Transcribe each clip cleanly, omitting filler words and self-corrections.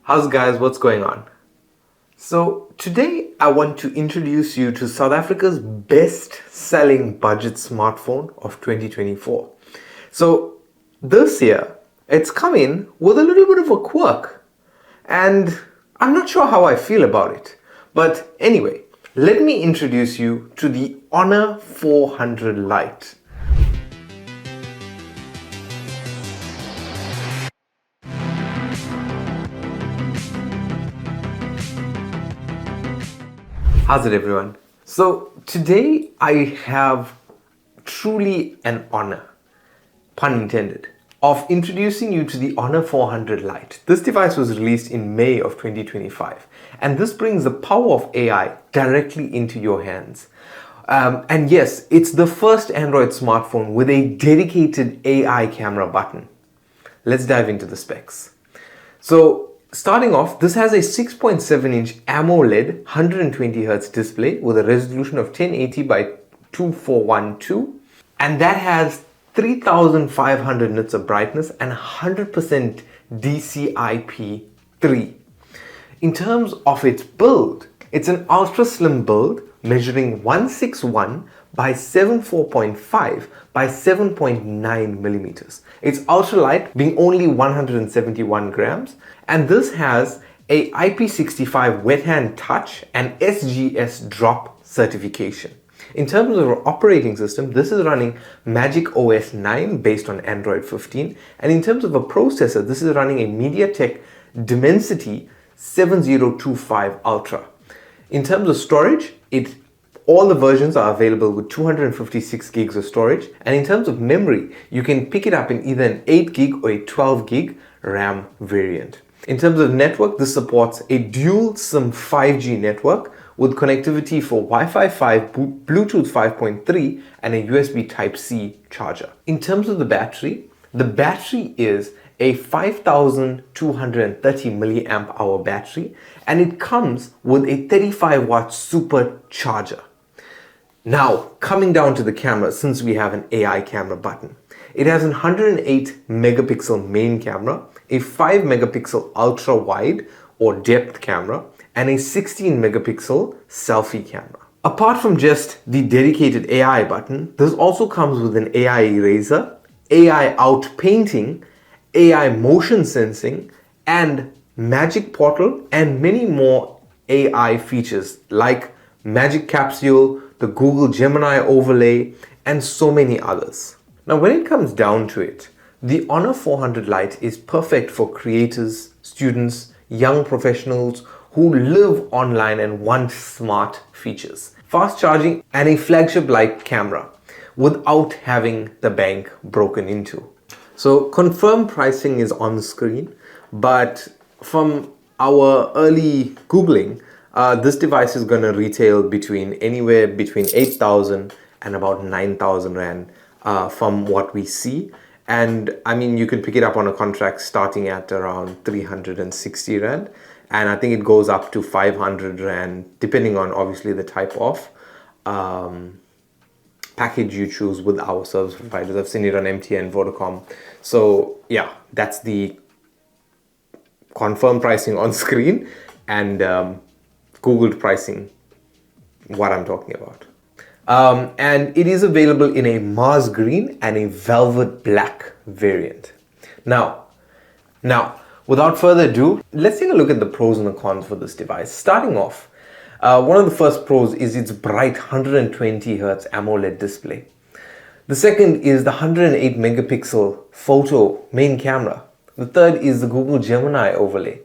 How's guys, what's going on? So today I want to introduce you to South Africa's best selling budget smartphone of 2024. So this year it's come in with a little bit of a quirk and I'm not sure how I feel about it. But anyway, let me introduce you to the Honor 400 Lite. How's it everyone? So today I have truly an honor, pun intended, of introducing you to the Honor 400 Lite. This device was released in May of 2025 and this brings the power of AI directly into your hands. And yes, it's the first Android smartphone with a dedicated AI camera button. Let's dive into the specs. So starting off, this has a 6.7-inch AMOLED 120Hz display with a resolution of 1080 by 2412 and that has 3500 nits of brightness and 100% DCI-P3. In terms of its build, it's an ultra slim build measuring 161 by 74.5 by 7.9 millimeters. It's ultra light, being only 171 grams, and this has a IP65 wet hand touch and SGS drop certification. In terms of our operating system, this is running Magic OS 9 based on Android 15, and in terms of a processor, this is running a MediaTek Dimensity 7025 Ultra. In terms of storage, all the versions are available with 256 gigs of storage, and in terms of memory, you can pick it up in either an 8 gig or a 12 gig RAM variant. In terms of network, this supports a dual SIM 5G network with connectivity for Wi-Fi 5, Bluetooth 5.3 and a USB Type-C charger. In terms of the battery is a 5230 milliamp hour battery and it comes with a 35 watt supercharger. Now, coming down to the camera, since we have an AI camera button, it has a 108 megapixel main camera, a 5 megapixel ultra wide or depth camera, and a 16 megapixel selfie camera. Apart from just the dedicated AI button, this also comes with an AI eraser, AI out painting, AI motion sensing, and Magic Portal, and many more AI features like Magic Capsule, the Google Gemini overlay, and so many others. Now, when it comes down to it, the Honor 400 Lite is perfect for creators, students, young professionals who live online and want smart features, fast charging, and a flagship-like camera without having the bank broken into. So confirmed pricing is on the screen, but from our early Googling, this device is going to retail anywhere between 8,000 and about 9,000 Rand from what we see. And I mean, you could pick it up on a contract starting at around 360 Rand. And I think it goes up to 500 Rand, depending on obviously the type of package you choose with our service providers. I've seen it on MTN, Vodacom. So yeah, that's the confirmed pricing on screen and Googled pricing, what I'm talking about. And it is available in a Mars green and a velvet black variant. Now, without further ado, let's take a look at the pros and the cons for this device. Starting off, one of the first pros is its bright 120 Hz AMOLED display. The second is the 108 megapixel photo main camera. The third is the Google Gemini overlay.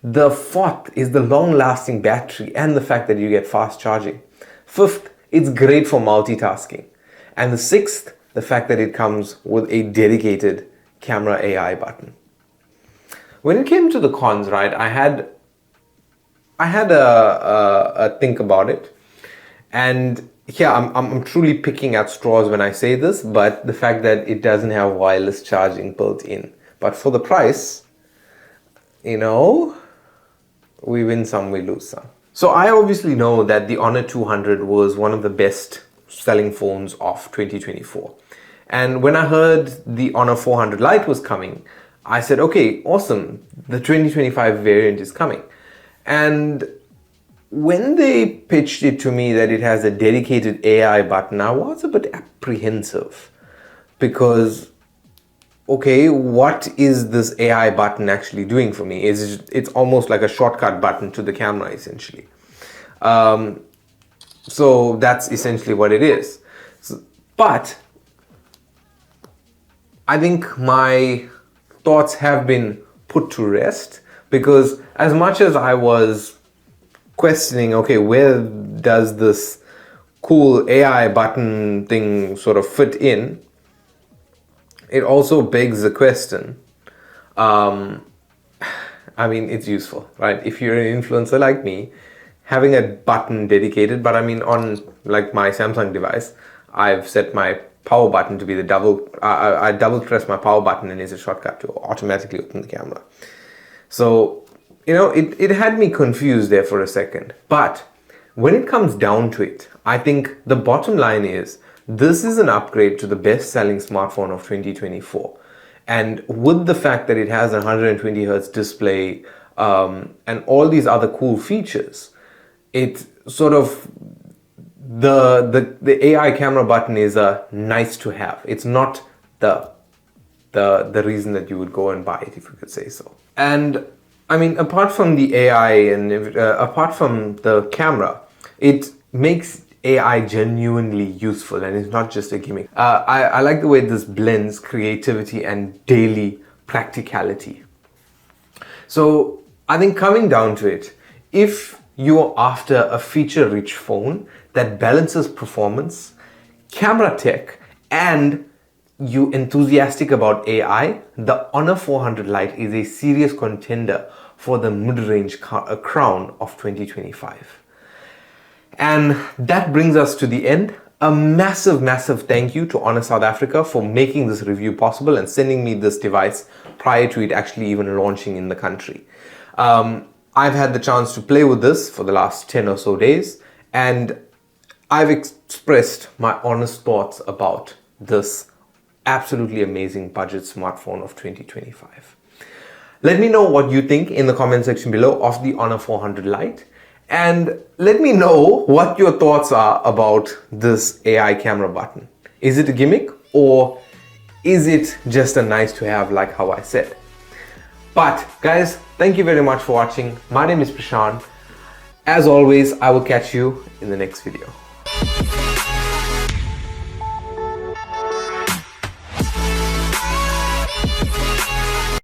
The fourth is the long-lasting battery and the fact that you get fast charging. Fifth, it's great for multitasking. And the sixth, the fact that it comes with a dedicated camera AI button. When it came to the cons, right, I had a think about it, and yeah, I'm truly picking at straws when I say this, but the fact that it doesn't have wireless charging built in. But for the price, you know, we win some, we lose some. So I obviously know that the Honor 200 was one of the best selling phones of 2024. And when I heard the Honor 400 Lite was coming, I said, okay, awesome, the 2025 variant is coming. And when they pitched it to me that it has a dedicated AI button, I was a bit apprehensive because, okay, what is this AI button actually doing for me? It's almost like a shortcut button to the camera, essentially. So that's essentially what it is. But I think my thoughts have been put to rest, because as much as I was questioning, okay, where does this cool AI button thing sort of fit in, it also begs the question, I mean, it's useful, right? If you're an influencer like me, having a button dedicated, but I mean, on like my Samsung device, I've set my power button to be the I double press my power button and it's a shortcut to automatically open the camera. So, you know, it had me confused there for a second. But when it comes down to it, I think the bottom line is this is an upgrade to the best-selling smartphone of 2024. And with the fact that it has a 120 Hz display and all these other cool features, it sort of, the AI camera button is a nice to have. It's not the reason that you would go and buy it, if you could say so. And I mean, apart from the AI and apart from the camera, it makes AI genuinely useful, and it's not just a gimmick. I like the way this blends creativity and daily practicality. So I think coming down to it, if you're after a feature-rich phone that balances performance, camera tech, and you're enthusiastic about AI, the Honor 400 Lite is a serious contender for the mid-range crown of 2025. And that brings us to the end. A massive, massive thank you to Honor South Africa for making this review possible and sending me this device prior to it actually even launching in the country. I've had the chance to play with this for the last 10 or so days, and I've expressed my honest thoughts about this absolutely amazing budget smartphone of 2025. Let me know what you think in the comment section below of the Honor 400 Lite, and let me know what your thoughts are about this AI camera button. Is it a gimmick, or is it just a nice to have, like how I said? But guys, thank you very much for watching. My name is Prashant. As always, I will catch you in the next video.